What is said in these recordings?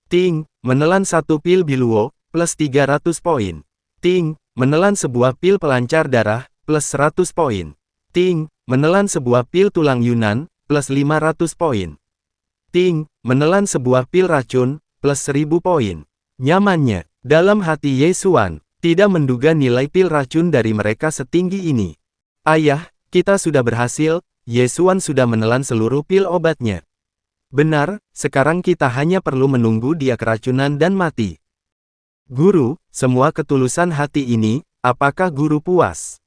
Ting, menelan satu pil Biluo, plus 300 poin. Ting, menelan sebuah pil pelancar darah, plus 100 poin. Ting, menelan sebuah pil tulang Yunan, plus 500 poin. Ting, menelan sebuah pil racun, plus 1000 poin. Nyamannya, dalam hati Ye Xuan, tidak menduga nilai pil racun dari mereka setinggi ini. Ayah, kita sudah berhasil, Ye Xuan sudah menelan seluruh pil obatnya. Benar, sekarang kita hanya perlu menunggu dia keracunan dan mati. Guru, semua ketulusan hati ini, apakah guru puas?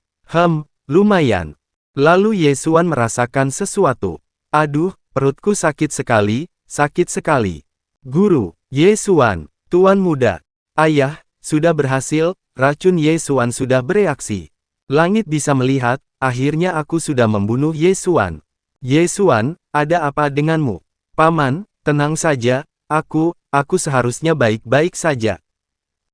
Lumayan. Lalu Ye Xuan merasakan sesuatu. Aduh, perutku sakit sekali, sakit sekali. Guru, Ye Xuan, Tuan Muda. Ayah, sudah berhasil, racun Ye Xuan sudah bereaksi. Langit bisa melihat, akhirnya aku sudah membunuh Ye Xuan. Ye Xuan, ada apa denganmu? Paman, tenang saja, aku seharusnya baik-baik saja.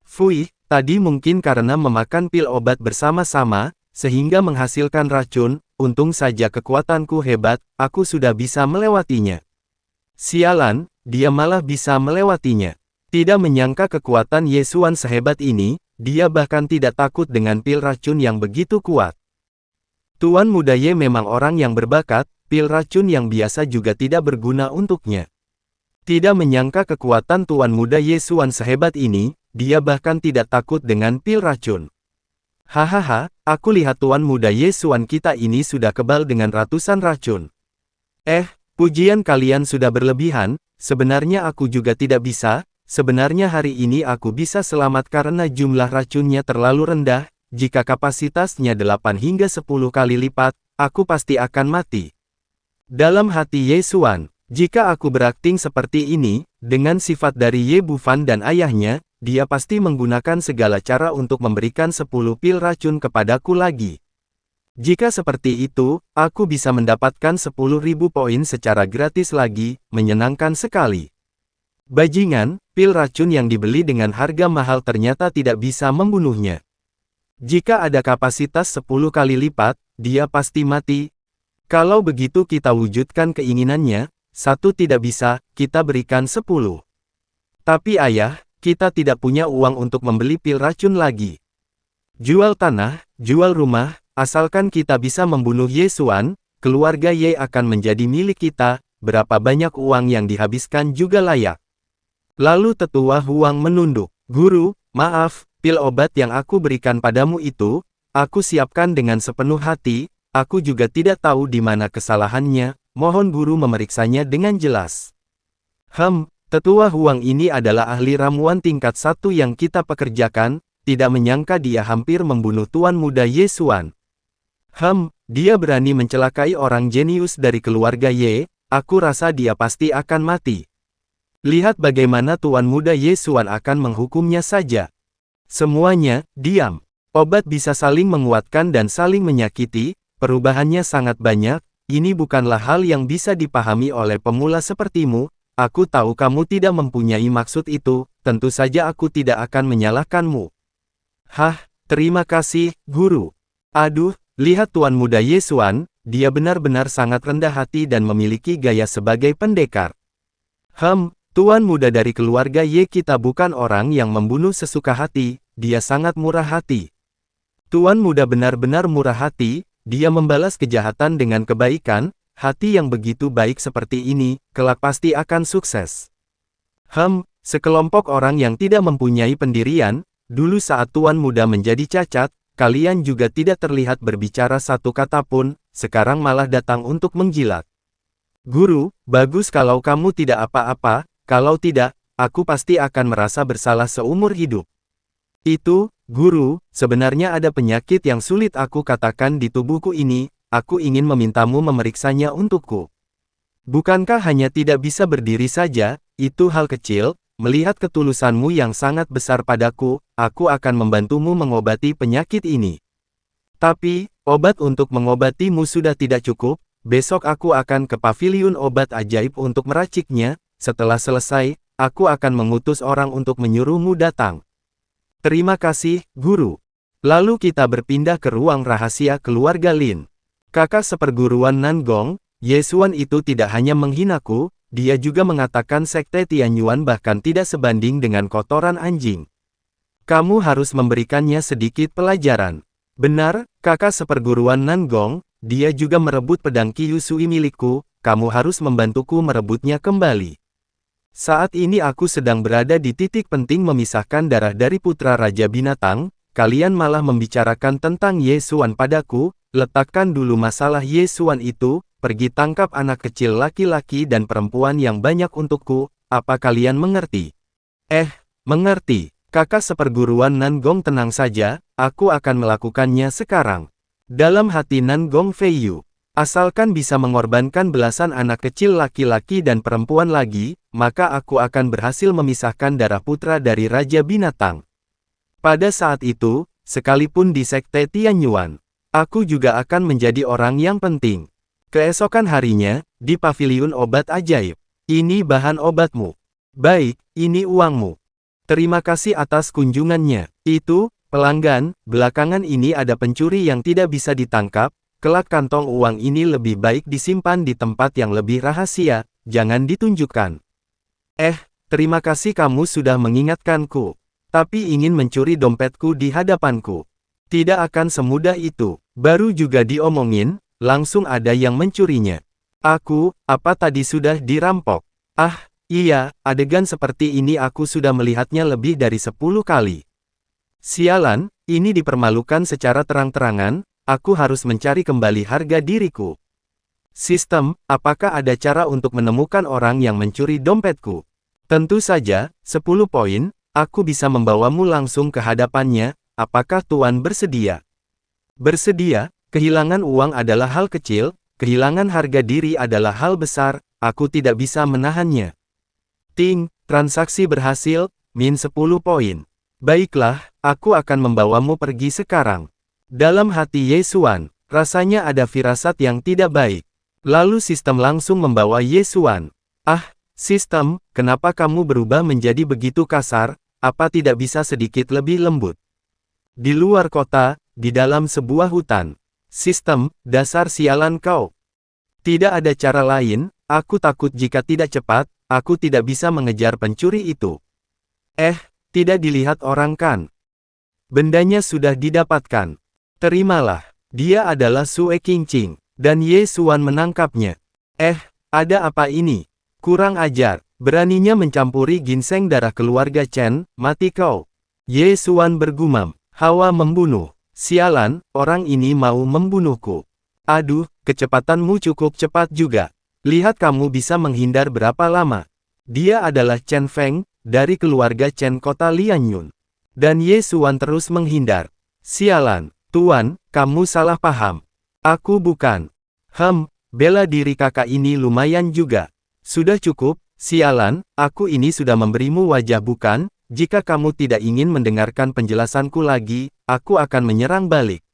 Fui, tadi mungkin karena memakan pil obat bersama-sama, sehingga menghasilkan racun, untung saja kekuatanku hebat, aku sudah bisa melewatinya. Sialan, dia malah bisa melewatinya. Tidak menyangka kekuatan Ye Xuan sehebat ini, dia bahkan tidak takut dengan pil racun yang begitu kuat. Tuan Muda Ye memang orang yang berbakat, pil racun yang biasa juga tidak berguna untuknya. Tidak menyangka kekuatan Tuan Muda Ye Xuan sehebat ini, dia bahkan tidak takut dengan pil racun. Hahaha, aku lihat Tuan Muda Ye Xuan kita ini sudah kebal dengan ratusan racun. Pujian kalian sudah berlebihan, sebenarnya aku juga tidak bisa, sebenarnya hari ini aku bisa selamat karena jumlah racunnya terlalu rendah, jika kapasitasnya 8 hingga 10 kali lipat, aku pasti akan mati. Dalam hati Ye Xuan, jika aku berakting seperti ini, dengan sifat dari Ye Bufan dan ayahnya, dia pasti menggunakan segala cara untuk memberikan 10 pil racun kepadaku lagi. Jika seperti itu, aku bisa mendapatkan 10.000 poin secara gratis lagi, menyenangkan sekali. Bajingan, pil racun yang dibeli dengan harga mahal ternyata tidak bisa membunuhnya. Jika ada kapasitas 10 kali lipat, dia pasti mati. Kalau begitu kita wujudkan keinginannya, 1 tidak bisa, kita berikan 10. Tapi ayah, kita tidak punya uang untuk membeli pil racun lagi. Jual tanah, jual rumah, asalkan kita bisa membunuh Ye Xuan, keluarga Ye akan menjadi milik kita, berapa banyak uang yang dihabiskan juga layak. Lalu tetua Huang menunduk. Guru, maaf, pil obat yang aku berikan padamu itu, aku siapkan dengan sepenuh hati, aku juga tidak tahu di mana kesalahannya, mohon guru memeriksanya dengan jelas. Tetua Huang ini adalah ahli ramuan tingkat 1 yang kita pekerjakan, tidak menyangka dia hampir membunuh Tuan Muda Ye Xuan. Dia berani mencelakai orang jenius dari keluarga Ye, aku rasa dia pasti akan mati. Lihat bagaimana Tuan Muda Ye Xuan akan menghukumnya saja. Semuanya, diam. Obat bisa saling menguatkan dan saling menyakiti, perubahannya sangat banyak, ini bukanlah hal yang bisa dipahami oleh pemula sepertimu. Aku tahu kamu tidak mempunyai maksud itu, tentu saja aku tidak akan menyalahkanmu. Terima kasih, guru. Aduh, lihat Tuan Muda Ye Xuan, dia benar-benar sangat rendah hati dan memiliki gaya sebagai pendekar. Tuan Muda dari keluarga Ye kita bukan orang yang membunuh sesuka hati, dia sangat murah hati. Tuan Muda benar-benar murah hati, dia membalas kejahatan dengan kebaikan. Hati yang begitu baik seperti ini, kelak pasti akan sukses. Sekelompok orang yang tidak mempunyai pendirian, dulu saat Tuan Muda menjadi cacat, kalian juga tidak terlihat berbicara satu kata pun, sekarang malah datang untuk menjilat. Guru, bagus kalau kamu tidak apa-apa, kalau tidak, aku pasti akan merasa bersalah seumur hidup. Itu, guru, sebenarnya ada penyakit yang sulit aku katakan di tubuhku ini. Aku ingin memintamu memeriksanya untukku. Bukankah hanya tidak bisa berdiri saja, itu hal kecil, melihat ketulusanmu yang sangat besar padaku, aku akan membantumu mengobati penyakit ini. Tapi, obat untuk mengobatimu sudah tidak cukup, besok aku akan ke paviliun obat ajaib untuk meraciknya, setelah selesai, aku akan mengutus orang untuk menyuruhmu datang. Terima kasih, guru. Lalu kita berpindah ke ruang rahasia keluarga Lin. Kakak seperguruan Nangong, Ye Xuan itu tidak hanya menghinaku, dia juga mengatakan Sekte Tianyuan bahkan tidak sebanding dengan kotoran anjing. Kamu harus memberikannya sedikit pelajaran. Benar, kakak seperguruan Nangong, dia juga merebut pedang Kyusui milikku, kamu harus membantuku merebutnya kembali. Saat ini aku sedang berada di titik penting memisahkan darah dari putra Raja Binatang, kalian malah membicarakan tentang Ye Xuan padaku, letakkan dulu masalah Ye Xuan itu, pergi tangkap anak kecil laki-laki dan perempuan yang banyak untukku, apa kalian mengerti? Mengerti. Kakak seperguruan Nangong tenang saja, aku akan melakukannya sekarang. Dalam hati Nangong Feiyu, asalkan bisa mengorbankan belasan anak kecil laki-laki dan perempuan lagi, maka aku akan berhasil memisahkan darah putra dari Raja Binatang. Pada saat itu, sekalipun di Sekte Tianyuan, aku juga akan menjadi orang yang penting. Keesokan harinya, di paviliun obat ajaib. Ini bahan obatmu. Baik, ini uangmu. Terima kasih atas kunjungannya. Itu, pelanggan, belakangan ini ada pencuri yang tidak bisa ditangkap, kelak kantong uang ini lebih baik disimpan di tempat yang lebih rahasia, jangan ditunjukkan. Terima kasih kamu sudah mengingatkanku. Tapi ingin mencuri dompetku di hadapanku. Tidak akan semudah itu. Baru juga diomongin, langsung ada yang mencurinya. Apa tadi sudah dirampok? Iya, adegan seperti ini aku sudah melihatnya lebih dari 10 kali. Sialan, ini dipermalukan secara terang-terangan, aku harus mencari kembali harga diriku. Sistem, apakah ada cara untuk menemukan orang yang mencuri dompetku? Tentu saja, 10 poin, aku bisa membawamu langsung ke hadapannya, apakah Tuan bersedia? Bersedia, kehilangan uang adalah hal kecil, kehilangan harga diri adalah hal besar, aku tidak bisa menahannya. Ting, transaksi berhasil, min 10 poin. Baiklah, aku akan membawamu pergi sekarang. Dalam hati Ye Xuan, rasanya ada firasat yang tidak baik. Lalu sistem langsung membawa Ye Xuan. Sistem, kenapa kamu berubah menjadi begitu kasar, apa tidak bisa sedikit lebih lembut? Di luar kota, di dalam sebuah hutan. Sistem, dasar sialan kau. Tidak ada cara lain, aku takut jika tidak cepat, aku tidak bisa mengejar pencuri itu. Tidak dilihat orang kan? Bendanya sudah didapatkan. Terimalah, dia adalah Sue Qingqing, dan Ye Xuan menangkapnya. Ada apa ini? Kurang ajar, beraninya mencampuri ginseng darah keluarga Chen, mati kau. Ye Xuan bergumam, hawa membunuh. Sialan, orang ini mau membunuhku. Aduh, kecepatanmu cukup cepat juga. Lihat kamu bisa menghindar berapa lama. Dia adalah Chen Feng, dari keluarga Chen kota Lianyun. Dan Ye Xuan terus menghindar. Sialan, Tuan, kamu salah paham. Aku bukan. Bela diri kakak ini lumayan juga. Sudah cukup, sialan, aku ini sudah memberimu wajah bukan? Jika kamu tidak ingin mendengarkan penjelasanku lagi, aku akan menyerang balik.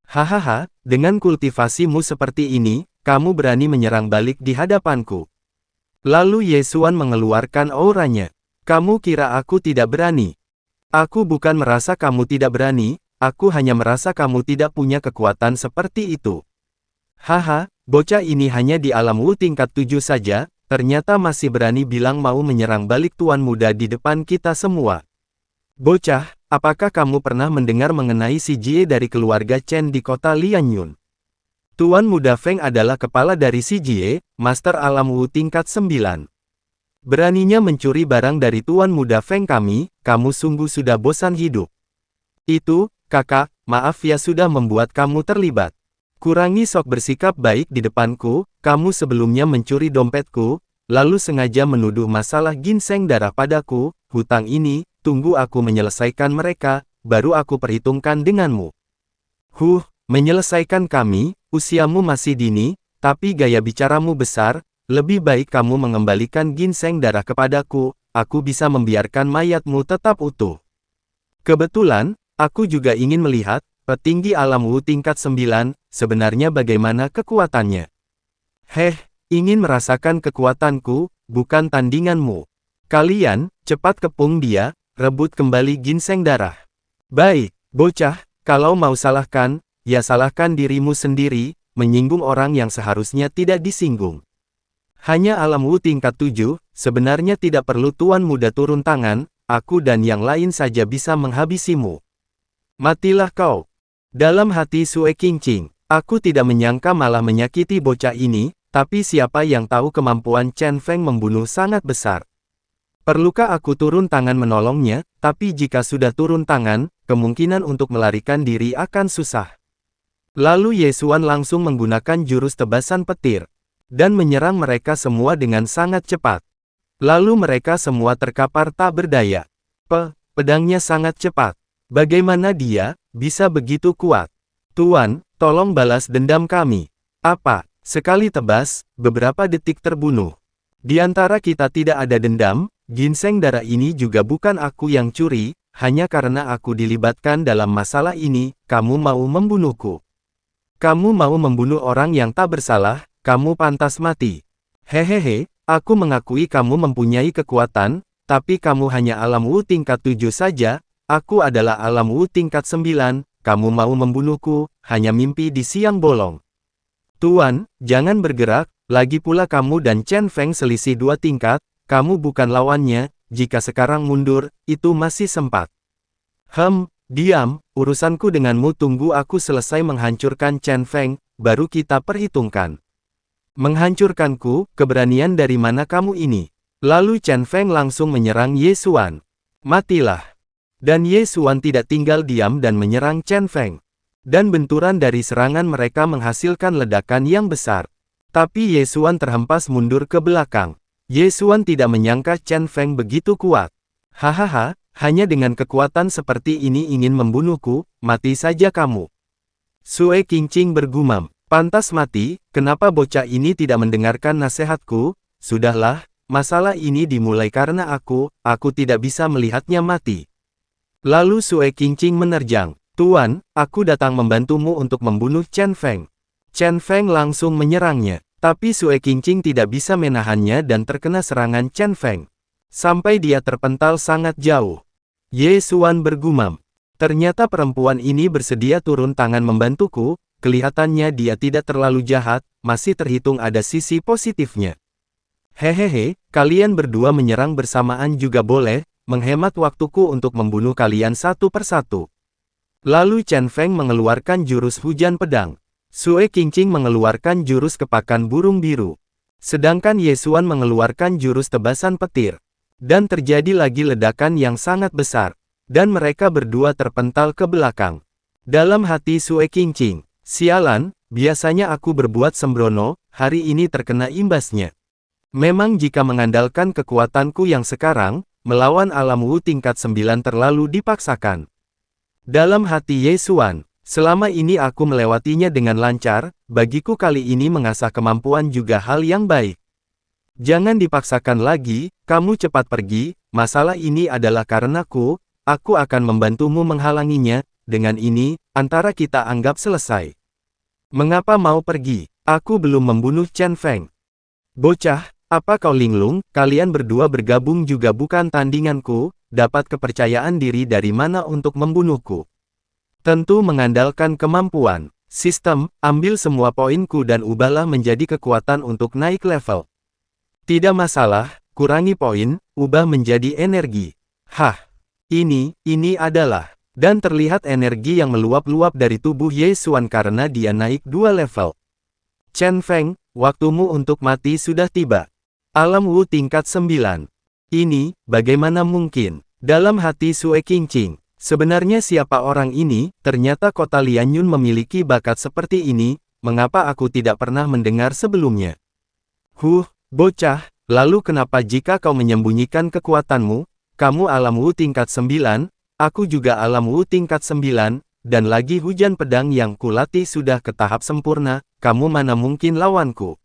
Hahaha, dengan kultivasimu seperti ini, kamu berani menyerang balik di hadapanku. Lalu Ye Xuan mengeluarkan auranya. Kamu kira aku tidak berani? Aku bukan merasa kamu tidak berani, aku hanya merasa kamu tidak punya kekuatan seperti itu. Bocah ini hanya di alam Wu tingkat 7 saja, ternyata masih berani bilang mau menyerang balik tuan muda di depan kita semua. Bocah, apakah kamu pernah mendengar mengenai si Jie dari keluarga Chen di kota Lianyun? Tuan muda Feng adalah kepala dari si Jie, Master Alam Wu tingkat 9. Beraninya mencuri barang dari tuan muda Feng kami, kamu sungguh sudah bosan hidup. Itu, kakak, maaf ya sudah membuat kamu terlibat. Kurangi sok bersikap baik di depanku, kamu sebelumnya mencuri dompetku, lalu sengaja menuduh masalah ginseng darah padaku, hutang ini, tunggu aku menyelesaikan mereka, baru aku perhitungkan denganmu. Menyelesaikan kami, usiamu masih dini, tapi gaya bicaramu besar, lebih baik kamu mengembalikan ginseng darah kepadaku, aku bisa membiarkan mayatmu tetap utuh. Kebetulan, aku juga ingin melihat, petinggi alam Wu tingkat 9, sebenarnya bagaimana kekuatannya. Ingin merasakan kekuatanku, bukan tandinganmu. Kalian, cepat kepung dia, rebut kembali ginseng darah. Baik, bocah, kalau mau salahkan, ya salahkan dirimu sendiri, menyinggung orang yang seharusnya tidak disinggung. Hanya alam Wu tingkat 7, sebenarnya tidak perlu Tuan Muda turun tangan, aku dan yang lain saja bisa menghabisimu. Matilah kau. Dalam hati Sue Qingqing, aku tidak menyangka malah menyakiti bocah ini, tapi siapa yang tahu kemampuan Chen Feng membunuh sangat besar. Perlukah aku turun tangan menolongnya, tapi jika sudah turun tangan, kemungkinan untuk melarikan diri akan susah. Lalu Ye Xuan langsung menggunakan jurus tebasan petir, dan menyerang mereka semua dengan sangat cepat. Lalu mereka semua terkapar tak berdaya. Pedangnya sangat cepat. Bagaimana dia bisa begitu kuat? Tuan, tolong balas dendam kami. Apa? Sekali tebas, beberapa detik terbunuh. Di antara kita tidak ada dendam, ginseng darah ini juga bukan aku yang curi, hanya karena aku dilibatkan dalam masalah ini, kamu mau membunuhku. Kamu mau membunuh orang yang tak bersalah, kamu pantas mati. Hehehe, aku mengakui kamu mempunyai kekuatan, tapi kamu hanya alam Wu tingkat 7 saja, aku adalah alam Wu tingkat 9, kamu mau membunuhku, hanya mimpi di siang bolong. Tuan, jangan bergerak, lagi pula kamu dan Chen Feng selisih 2 tingkat, kamu bukan lawannya, jika sekarang mundur, itu masih sempat. Diam, urusanku denganmu tunggu aku selesai menghancurkan Chen Feng, baru kita perhitungkan. Menghancurkanku, keberanian dari mana kamu ini? Lalu Chen Feng langsung menyerang Ye Xuan. Matilah. Dan Ye Xuan tidak tinggal diam dan menyerang Chen Feng. Dan benturan dari serangan mereka menghasilkan ledakan yang besar. Tapi Ye Xuan terhempas mundur ke belakang. Ye Xuan tidak menyangka Chen Feng begitu kuat. Hahaha, hanya dengan kekuatan seperti ini ingin membunuhku, mati saja kamu. Sue Qingqing bergumam, pantas mati, kenapa bocah ini tidak mendengarkan nasihatku? Sudahlah, masalah ini dimulai karena aku tidak bisa melihatnya mati. Lalu Sue Qingqing menerjang, Tuan, aku datang membantumu untuk membunuh Chen Feng. Chen Feng langsung menyerangnya. Tapi Sue Qingqing tidak bisa menahannya dan terkena serangan Chen Feng. Sampai dia terpental sangat jauh. Ye Xuan bergumam. Ternyata perempuan ini bersedia turun tangan membantuku, kelihatannya dia tidak terlalu jahat, masih terhitung ada sisi positifnya. Hehehe, kalian berdua menyerang bersamaan juga boleh, menghemat waktuku untuk membunuh kalian satu persatu. Lalu Chen Feng mengeluarkan jurus hujan pedang. Sue Qingqing mengeluarkan jurus kepakan burung biru. Sedangkan Ye Xuan mengeluarkan jurus tebasan petir. Dan terjadi lagi ledakan yang sangat besar. Dan mereka berdua terpental ke belakang. Dalam hati Sue Qingqing, sialan, biasanya aku berbuat sembrono, hari ini terkena imbasnya. Memang jika mengandalkan kekuatanku yang sekarang, melawan alam Wu tingkat 9 terlalu dipaksakan. Dalam hati Ye Xuan, selama ini aku melewatinya dengan lancar, bagiku kali ini mengasah kemampuan juga hal yang baik. Jangan dipaksakan lagi, kamu cepat pergi, masalah ini adalah karenaku, aku akan membantumu menghalanginya, dengan ini, antara kita anggap selesai. Mengapa mau pergi? Aku belum membunuh Chen Feng. Bocah, apa kau linglung, kalian berdua bergabung juga bukan tandinganku, dapat kepercayaan diri dari mana untuk membunuhku? Tentu mengandalkan kemampuan. Sistem, ambil semua poinku dan ubahlah menjadi kekuatan untuk naik level. Tidak masalah, kurangi poin, ubah menjadi energi. Hah, ini adalah. Dan terlihat energi yang meluap-luap dari tubuh Ye Xuan karena dia naik 2 level. Chen Feng, waktumu untuk mati sudah tiba. Alam Wu tingkat 9. Ini, bagaimana mungkin? Dalam hati Sue Qingqing. Sebenarnya siapa orang ini? Ternyata kota Lianyun memiliki bakat seperti ini, mengapa aku tidak pernah mendengar sebelumnya? Bocah, lalu kenapa jika kau menyembunyikan kekuatanmu? Kamu alam Wu tingkat 9, aku juga alam Wu tingkat 9, dan lagi hujan pedang yang kulatih sudah ke tahap sempurna, kamu mana mungkin lawanku?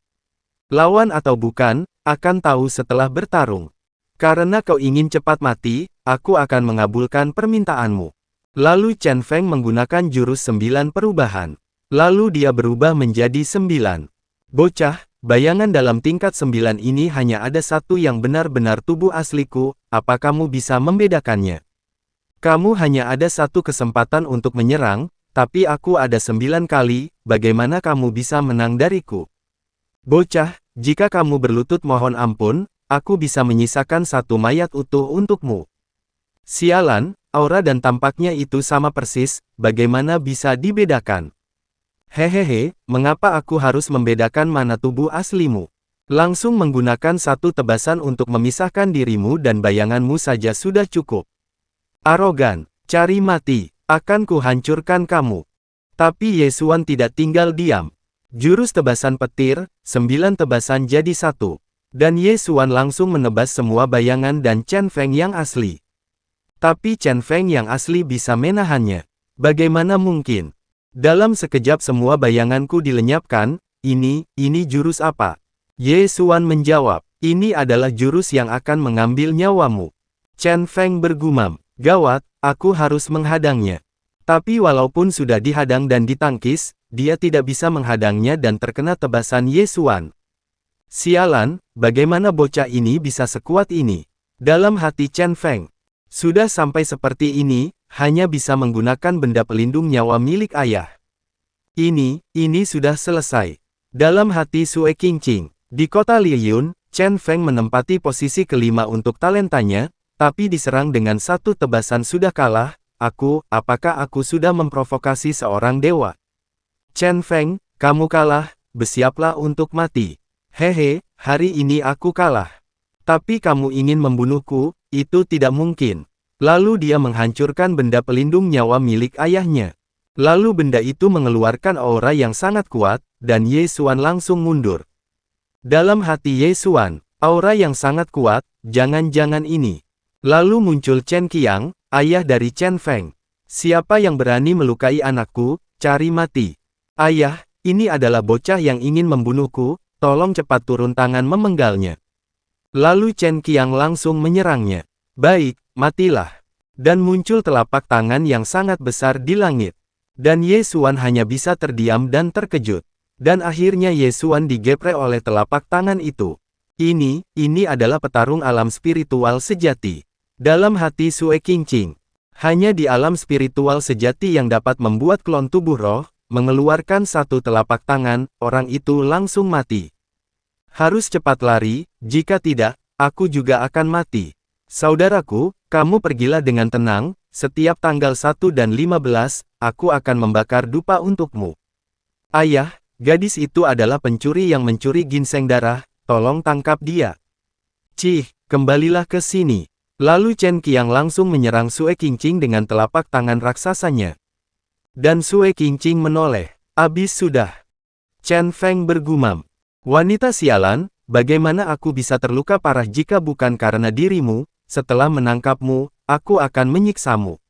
Lawan atau bukan, akan tahu setelah bertarung. Karena kau ingin cepat mati, aku akan mengabulkan permintaanmu. Lalu Chen Feng menggunakan jurus 9 perubahan. Lalu dia berubah menjadi 9. Bocah, bayangan dalam tingkat 9 ini hanya ada satu yang benar-benar tubuh asliku, apa kamu bisa membedakannya? Kamu hanya ada satu kesempatan untuk menyerang, tapi aku ada 9 kali, bagaimana kamu bisa menang dariku? Bocah, Jika kamu berlutut mohon ampun, aku bisa menyisakan satu mayat utuh untukmu. Sialan, aura dan tampaknya itu sama persis, bagaimana bisa dibedakan? Hehehe, mengapa aku harus membedakan mana tubuh aslimu? Langsung menggunakan satu tebasan untuk memisahkan dirimu dan bayanganmu saja sudah cukup. Arogan, cari mati, akan kuhancurkan kamu. Tapi Yesuan tidak tinggal diam. Jurus tebasan petir, 9 tebasan jadi 1. Dan Yesuan langsung menebas semua bayangan dan Chen Feng yang asli. Tapi Chen Feng yang asli bisa menahannya. Bagaimana mungkin? Dalam sekejap semua bayanganku dilenyapkan, ini jurus apa? Yesuan menjawab, ini adalah jurus yang akan mengambil nyawamu. Chen Feng bergumam, gawat, aku harus menghadangnya. Tapi walaupun sudah dihadang dan ditangkis, dia tidak bisa menghadangnya dan terkena tebasan Yesuan. Sialan, bagaimana bocah ini bisa sekuat ini? Dalam hati Chen Feng, sudah sampai seperti ini, hanya bisa menggunakan benda pelindung nyawa milik ayah. Ini sudah selesai. Dalam hati Sue Qingqing. Di kota Liyun, Chen Feng menempati posisi kelima untuk talentanya, tapi diserang dengan satu tebasan sudah kalah. Apakah aku sudah memprovokasi seorang dewa? Chen Feng, kamu kalah, bersiaplah untuk mati. Hehe, hari ini aku kalah. Tapi kamu ingin membunuhku, itu tidak mungkin. Lalu dia menghancurkan benda pelindung nyawa milik ayahnya. Lalu benda itu mengeluarkan aura yang sangat kuat, dan Yesuan langsung mundur. Dalam hati Yesuan, aura yang sangat kuat, jangan-jangan ini. Lalu muncul Chen Qiang, ayah dari Chen Feng. Siapa yang berani melukai anakku, cari mati. Ayah, ini adalah bocah yang ingin membunuhku, tolong cepat turun tangan memenggalnya. Lalu Chen Qiang langsung menyerangnya. Baik, matilah. Dan muncul telapak tangan yang sangat besar di langit. Dan Yesuan hanya bisa terdiam dan terkejut. Dan akhirnya Yesuan digeprek oleh telapak tangan itu. Ini adalah petarung alam spiritual sejati. Dalam hati Sue Qingqing. Hanya di alam spiritual sejati yang dapat membuat klon tubuh roh, mengeluarkan satu telapak tangan, orang itu langsung mati. Harus cepat lari, jika tidak, aku juga akan mati. Saudaraku, kamu pergilah dengan tenang, setiap tanggal 1 dan 15, aku akan membakar dupa untukmu. Ayah, gadis itu adalah pencuri yang mencuri ginseng darah, tolong tangkap dia. Cih, kembalilah ke sini. Lalu Chen Qiang langsung menyerang Sue Qingqing dengan telapak tangan raksasanya. Dan Sue Qingqing menoleh. Abis sudah. Chen Feng bergumam. Wanita sialan, bagaimana aku bisa terluka parah jika bukan karena dirimu? Setelah menangkapmu, aku akan menyiksamu.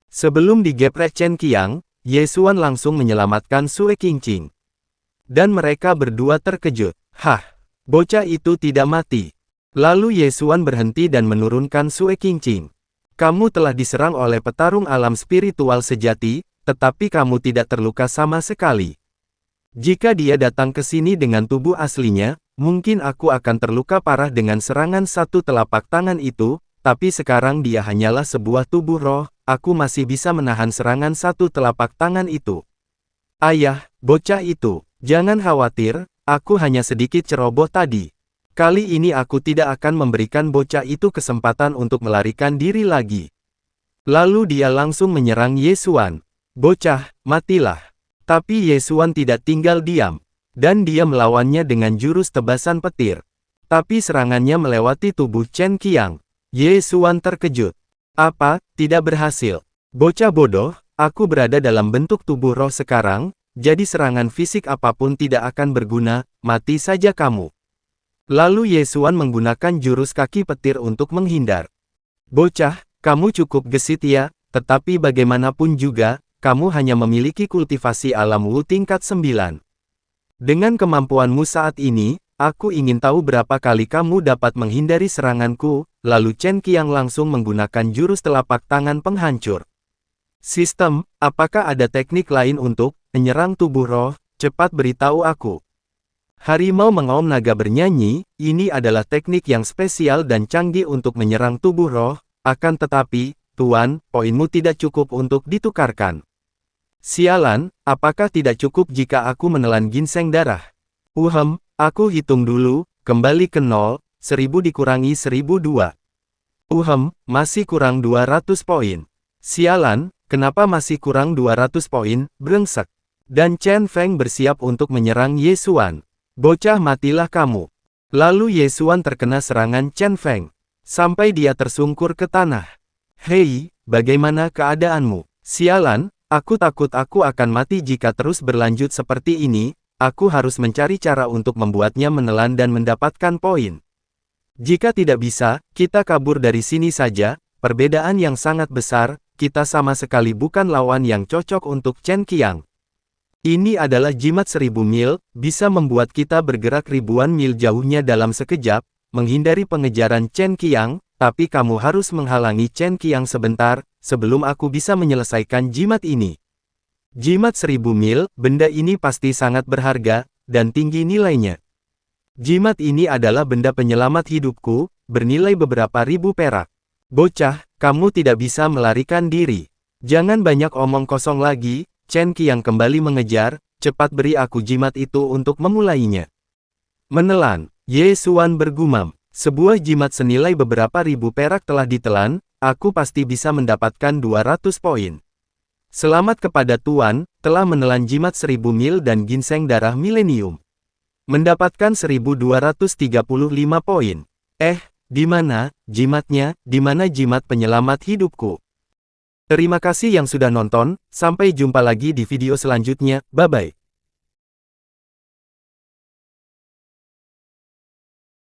Sebelum digeprek Chen Qiang, Yesuan langsung menyelamatkan Sue Qingqing. Dan mereka berdua terkejut. Hah, bocah itu tidak mati. Lalu Yesuan berhenti dan menurunkan Sue Qingqing. Kamu telah diserang oleh petarung alam spiritual sejati, tetapi kamu tidak terluka sama sekali. Jika dia datang ke sini dengan tubuh aslinya, mungkin aku akan terluka parah dengan serangan satu telapak tangan itu, tapi sekarang dia hanyalah sebuah tubuh roh, aku masih bisa menahan serangan satu telapak tangan itu. Ayah, bocah itu. Jangan khawatir, aku hanya sedikit ceroboh tadi. Kali ini aku tidak akan memberikan bocah itu kesempatan untuk melarikan diri lagi. Lalu dia langsung menyerang Yesuan. Bocah, matilah. Tapi Yesuan tidak tinggal diam. Dan dia melawannya dengan jurus tebasan petir. Tapi serangannya melewati tubuh Chen Qiang. Yesuan terkejut. Apa, tidak berhasil? Bocah bodoh, aku berada dalam bentuk tubuh roh sekarang. Jadi serangan fisik apapun tidak akan berguna, mati saja kamu. Lalu Yesuan menggunakan jurus kaki petir untuk menghindar. Bocah, kamu cukup gesit ya, tetapi bagaimanapun juga, kamu hanya memiliki kultivasi alam Wu tingkat 9. Dengan kemampuanmu saat ini, aku ingin tahu berapa kali kamu dapat menghindari seranganku, lalu Chen Qiang langsung menggunakan jurus telapak tangan penghancur. Sistem, apakah ada teknik lain untuk menyerang tubuh roh? Cepat beritahu aku. Harimau mengaum naga bernyanyi, ini adalah teknik yang spesial dan canggih untuk menyerang tubuh roh, akan tetapi, Tuan, poinmu tidak cukup untuk ditukarkan. Sialan, apakah tidak cukup jika aku menelan ginseng darah? Aku hitung dulu, kembali ke 0, 1000 dikurangi 1002. Masih kurang 200 poin. Sialan, kenapa masih kurang 200 poin, brengsek. Dan Chen Feng bersiap untuk menyerang Ye Xuan. Bocah matilah kamu. Lalu Ye Xuan terkena serangan Chen Feng. Sampai dia tersungkur ke tanah. Hei, bagaimana keadaanmu? Sialan, aku takut aku akan mati jika terus berlanjut seperti ini. Aku harus mencari cara untuk membuatnya menelan dan mendapatkan poin. Jika tidak bisa, kita kabur dari sini saja. Perbedaan yang sangat besar, kita sama sekali bukan lawan yang cocok untuk Chen Qiang. Ini adalah jimat 1000 mil, bisa membuat kita bergerak ribuan mil jauhnya dalam sekejap, menghindari pengejaran Chen Qiang, tapi kamu harus menghalangi Chen Qiang sebentar, sebelum aku bisa menyelesaikan jimat ini. Jimat 1000 mil, benda ini pasti sangat berharga, dan tinggi nilainya. Jimat ini adalah benda penyelamat hidupku, bernilai beberapa ribu perak. Bocah, kamu tidak bisa melarikan diri. Jangan banyak omong kosong lagi. Chen Qiang kembali mengejar, cepat beri aku jimat itu untuk memulainya. Menelan, Ye Xuan bergumam. Sebuah jimat senilai beberapa ribu perak telah ditelan, aku pasti bisa mendapatkan 200 poin. Selamat kepada Tuan, telah menelan jimat 1000 mil dan ginseng darah milenium. Mendapatkan 1235 poin. Di mana jimatnya? Di mana jimat penyelamat hidupku? Terima kasih yang sudah nonton, sampai jumpa lagi di video selanjutnya, bye-bye.